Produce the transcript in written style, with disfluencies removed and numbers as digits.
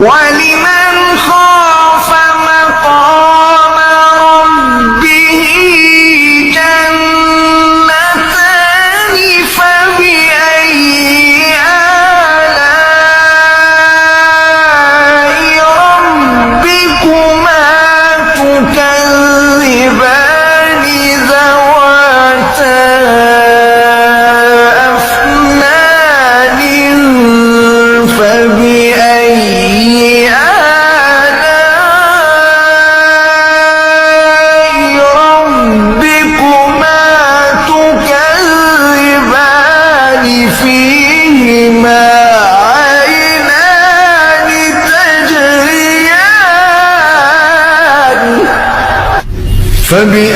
ولمن خاف مقام ربه جنتان فبأي آلاء ربكما تكذبان ذواتا أفنان فبأي آلاء ربكما تكذبان فيهما عينان تجريان فبأي